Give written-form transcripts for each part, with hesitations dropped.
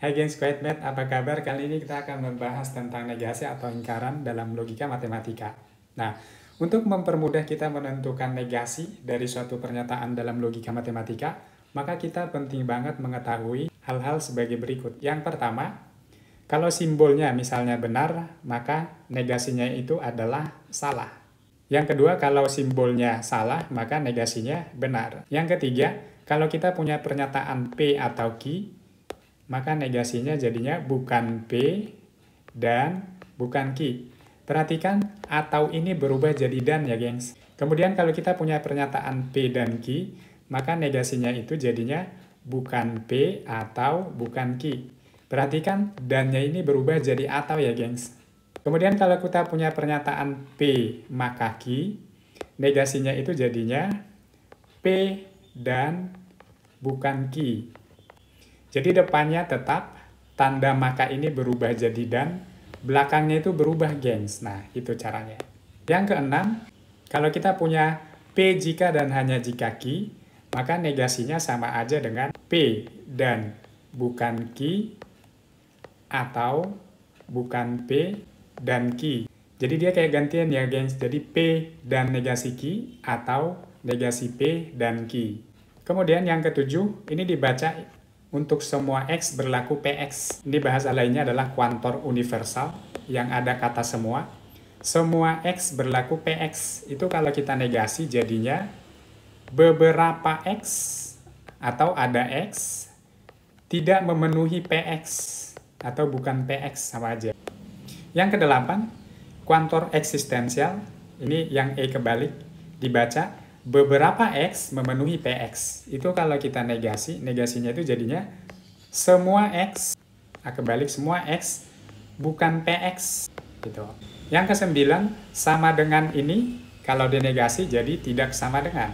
Hai gengs Quietmate, apa kabar? Kali ini kita akan membahas tentang negasi atau lingkaran dalam logika matematika. Nah, untuk mempermudah kita menentukan negasi dari suatu pernyataan dalam logika matematika, maka kita penting banget mengetahui hal-hal sebagai berikut. Yang pertama, kalau simbolnya misalnya benar, maka negasinya itu adalah salah. Yang kedua, kalau simbolnya salah, maka negasinya benar. Yang ketiga, kalau kita punya pernyataan P atau Q, maka negasinya jadinya bukan P dan bukan Q. Perhatikan atau ini berubah jadi dan ya gengs. Kemudian kalau kita punya pernyataan P dan Q, maka negasinya itu jadinya bukan P atau bukan Q. Perhatikan dannya ini berubah jadi atau ya gengs. Kemudian kalau kita punya pernyataan P maka Q, negasinya itu jadinya P dan bukan Q. Jadi depannya tetap, tanda maka ini berubah jadi dan, belakangnya itu berubah gengs. Nah, itu caranya. Yang keenam, kalau kita punya P jika dan hanya jika Q, maka negasinya sama aja dengan P dan bukan Q, atau bukan P dan Q. Jadi dia kayak gantian ya gengs, jadi P dan negasi Q, atau negasi P dan Q. Kemudian yang ketujuh, ini dibaca untuk semua X berlaku PX. Ini bahasa lainnya adalah kuantor universal yang ada kata semua. Semua X berlaku PX. Itu kalau kita negasi jadinya beberapa X atau ada X tidak memenuhi PX atau bukan PX sama aja. Yang kedelapan, kuantor eksistensial. Ini yang E kebalik dibaca beberapa X memenuhi PX. Itu kalau kita negasi, negasinya itu jadinya semua X, kebalik semua X bukan PX. Gitu. Yang kesembilan, sama dengan ini, kalau dinegasi jadi tidak sama dengan.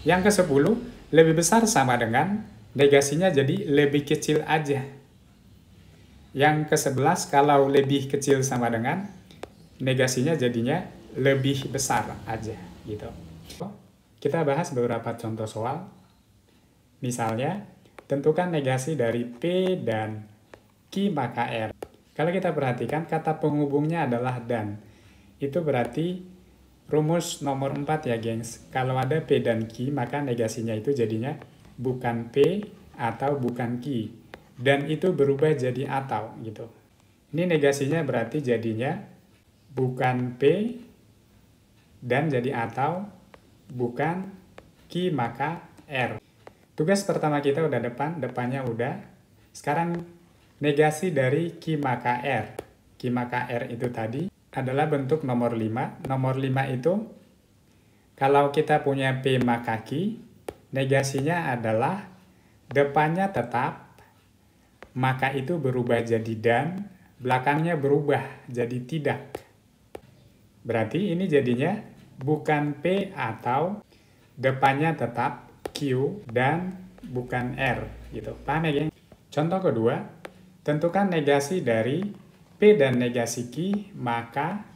Yang kesepuluh, lebih besar sama dengan, negasinya jadi lebih kecil aja. Yang kesebelas, kalau lebih kecil sama dengan, negasinya jadinya lebih besar aja gitu. Kita bahas beberapa contoh soal. Misalnya, tentukan negasi dari P dan Q maka R. Kalau kita perhatikan, kata penghubungnya adalah dan. Itu berarti rumus nomor 4 ya gengs. Kalau ada P dan Q, maka negasinya itu jadinya bukan P atau bukan Q. Dan itu berubah jadi atau gitu. Ini negasinya berarti jadinya bukan P dan jadi atau, bukan Q maka R. Tugas pertama kita udah depannya udah. Sekarang negasi dari Q maka R. Q maka R itu tadi adalah bentuk nomor 5. Nomor 5 itu, kalau kita punya P maka Q, negasinya adalah depannya tetap, maka itu berubah jadi dan, belakangnya berubah jadi tidak. Berarti ini jadinya bukan P atau depannya tetap Q dan bukan R gitu. Paham ya, geng? Contoh kedua, tentukan negasi dari P dan negasi Q maka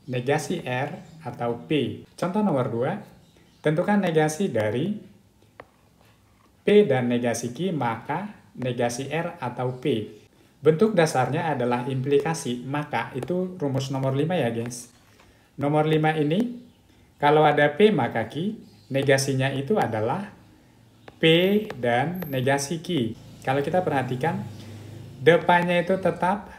negasi R atau P. Contoh nomor 2, tentukan negasi dari P dan negasi Q maka negasi R atau P. Bentuk dasarnya adalah implikasi, maka itu rumus nomor 5 ya gengs. Nomor 5 ini, kalau ada P maka Q, negasinya itu adalah P dan negasi Q. Kalau kita perhatikan, depannya itu tetap,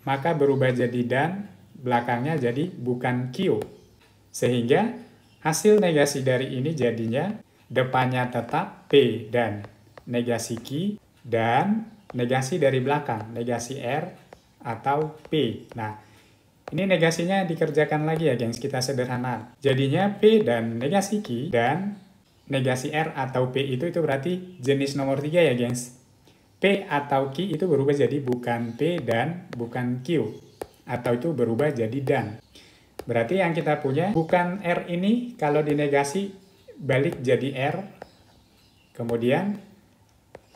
maka berubah jadi dan, belakangnya jadi bukan Q. Sehingga hasil negasi dari ini jadinya depannya tetap P dan negasi Q, dan negasi dari belakang, negasi R atau P. Nah, ini negasinya dikerjakan lagi ya gengs, kita sederhana. Jadinya P dan negasi Q dan negasi R atau P itu berarti jenis nomor 3 ya gengs. P atau Q itu berubah jadi bukan P dan bukan Q. Atau itu berubah jadi dan. Berarti yang kita punya bukan R ini kalau dinegasi balik jadi R. Kemudian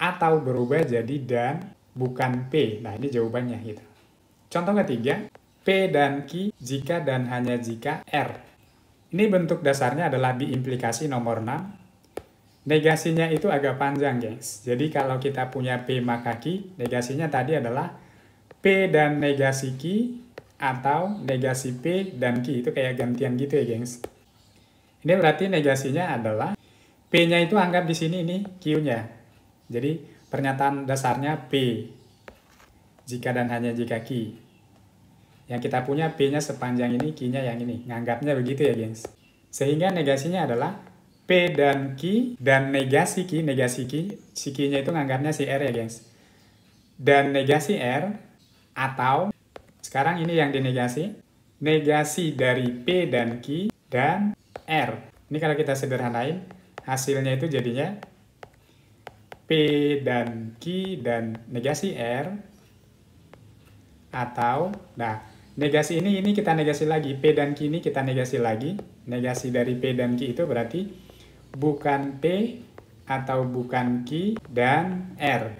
atau berubah jadi dan bukan P. Nah, ini jawabannya gitu. Contoh ketiga, P dan Q jika dan hanya jika R. Ini bentuk dasarnya adalah diimplikasi nomor 6. negasinya itu agak panjang, gengs. Jadi kalau kita punya P maka Q, negasinya tadi adalah P dan negasi Q atau negasi P dan Q. Itu kayak gantian gitu ya, gengs. Ini berarti negasinya adalah P-nya itu anggap di sini ini Q-nya. Jadi pernyataan dasarnya P. Jika dan hanya jika Q. Yang kita punya P-nya sepanjang ini, Q-nya yang ini. Nganggapnya begitu ya, gengs. Sehingga negasinya adalah P dan Q dan negasi Q, si Q-nya itu nganggapnya si R ya, gengs. Dan negasi R atau, sekarang ini yang dinegasi, negasi dari P dan Q dan R. Ini kalau kita sederhanain, hasilnya itu jadinya P dan Q dan negasi R atau, nah, negasi ini kita negasi lagi, P dan Q ini kita negasi lagi. Negasi dari P dan Q itu berarti bukan P atau bukan Q dan R.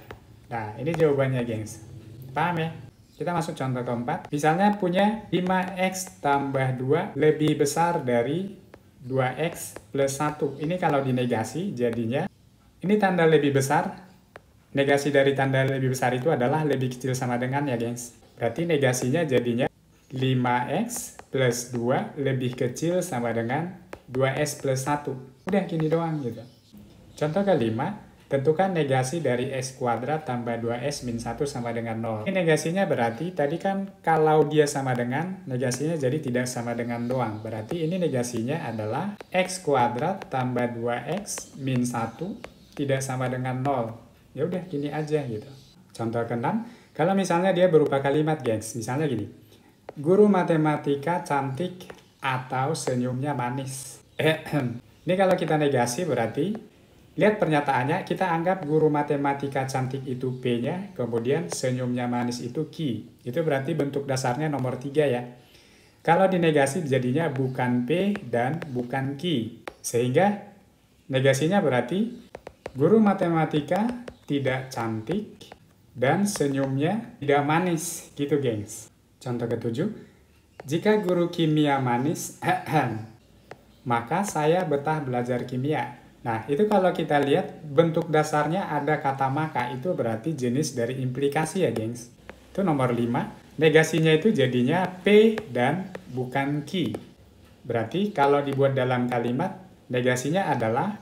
Nah, ini jawabannya, gengs. Paham ya? Kita masuk contoh keempat. Misalnya punya 5x tambah 2 lebih besar dari 2x plus 1. Ini kalau dinegasi jadinya, ini tanda lebih besar. Negasi dari tanda lebih besar itu adalah lebih kecil sama dengan ya, gengs. Berarti negasinya jadinya 5x plus 2 lebih kecil sama dengan 2x plus 1. Udah gini doang gitu. Contoh kelima, tentukan negasi dari x kuadrat tambah 2x min 1 sama dengan 0. Ini negasinya berarti tadi kan kalau dia sama dengan, negasinya jadi tidak sama dengan doang. Berarti ini negasinya adalah x kuadrat tambah 2x min 1 tidak sama dengan 0. Ya udah gini aja gitu. Contoh keenam, kalau misalnya dia berupa kalimat, gengs. Misalnya gini, guru matematika cantik atau senyumnya manis. Ini kalau kita negasi berarti, lihat pernyataannya, kita anggap guru matematika cantik itu P-nya, kemudian senyumnya manis itu Q. Itu berarti bentuk dasarnya nomor 3 ya. Kalau dinegasi jadinya bukan P dan bukan Q. Sehingga negasinya berarti guru matematika tidak cantik dan senyumnya tidak manis. Gitu, gengs. Contoh ketujuh, jika guru kimia manis, maka saya betah belajar kimia. Nah, itu kalau kita lihat bentuk dasarnya ada kata maka, itu berarti jenis dari implikasi ya, gengs. Itu nomor 5. Negasinya itu jadinya P dan bukan Q. Berarti kalau dibuat dalam kalimat, negasinya adalah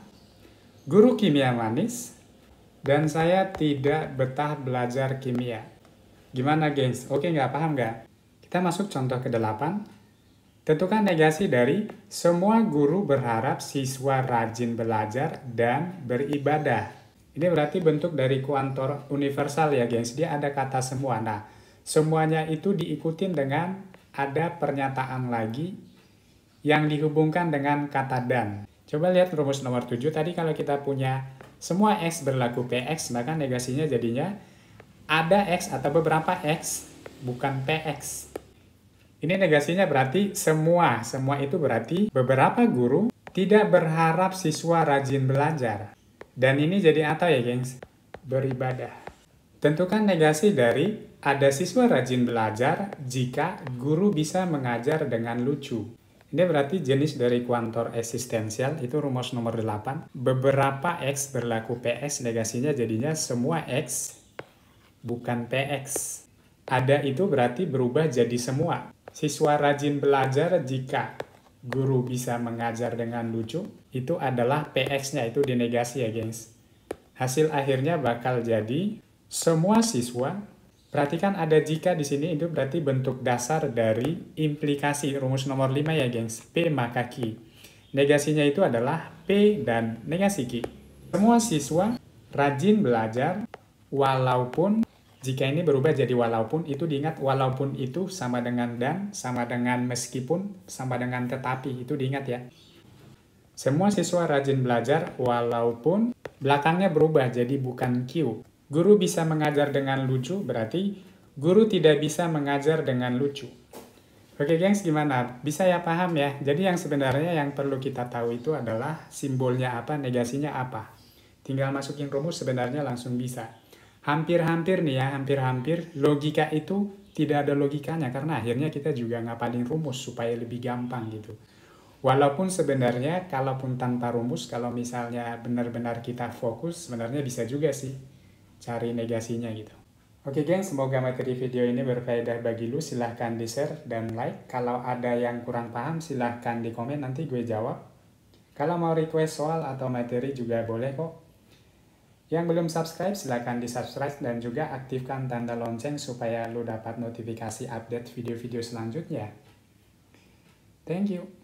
guru kimia manis dan saya tidak betah belajar kimia. Gimana, gengs? Oke nggak? Paham nggak? Kita masuk contoh ke-8. Tentukan negasi dari semua guru berharap siswa rajin belajar dan beribadah. Ini berarti bentuk dari kuantor universal ya, gengs. Dia ada kata semua. Nah, semuanya itu diikutin dengan ada pernyataan lagi yang dihubungkan dengan kata dan. Coba lihat rumus nomor 7. Tadi kalau kita punya semua X berlaku PX, maka negasinya jadinya ada X atau beberapa X, bukan PX. Ini negasinya berarti semua itu berarti beberapa guru tidak berharap siswa rajin belajar. Dan ini jadi apa ya, gengs? Beribadah. Tentukan negasi dari ada siswa rajin belajar jika guru bisa mengajar dengan lucu. Ini berarti jenis dari kuantor eksistensial, itu rumus nomor 8. Beberapa X berlaku PX, negasinya jadinya semua X, bukan PX. Ada itu berarti berubah jadi semua. Siswa rajin belajar jika guru bisa mengajar dengan lucu, itu adalah PX-nya, itu dinegasi ya, gengs. Hasil akhirnya bakal jadi semua siswa. Perhatikan ada jika di sini, itu berarti bentuk dasar dari implikasi rumus nomor 5 ya, gengs. P maka Q. Negasinya itu adalah P dan negasi Q. Semua siswa rajin belajar walaupun, jika ini berubah jadi walaupun, itu diingat walaupun itu sama dengan dan, sama dengan meskipun, sama dengan tetapi, itu diingat ya. Semua siswa rajin belajar walaupun belakangnya berubah jadi bukan Q. Guru bisa mengajar dengan lucu, berarti guru tidak bisa mengajar dengan lucu. Oke, gengs, gimana? Bisa ya, paham ya? Jadi yang sebenarnya yang perlu kita tahu itu adalah simbolnya apa, negasinya apa. Tinggal masukin rumus sebenarnya langsung bisa. Hampir-hampir nih ya, hampir-hampir logika itu tidak ada logikanya, karena akhirnya kita juga ngapalin rumus supaya lebih gampang gitu. Walaupun sebenarnya kalaupun tanpa rumus, kalau misalnya benar-benar kita fokus, sebenarnya bisa juga sih cari negasinya gitu. Oke geng, semoga materi video ini berfaedah bagi lu. Silahkan di-share dan like. Kalau ada yang kurang paham, silahkan di komen, nanti gue jawab. Kalau mau request soal atau materi juga boleh kok. Yang belum subscribe, silahkan di-subscribe dan juga aktifkan tanda lonceng supaya lu dapat notifikasi update video-video selanjutnya. Thank you.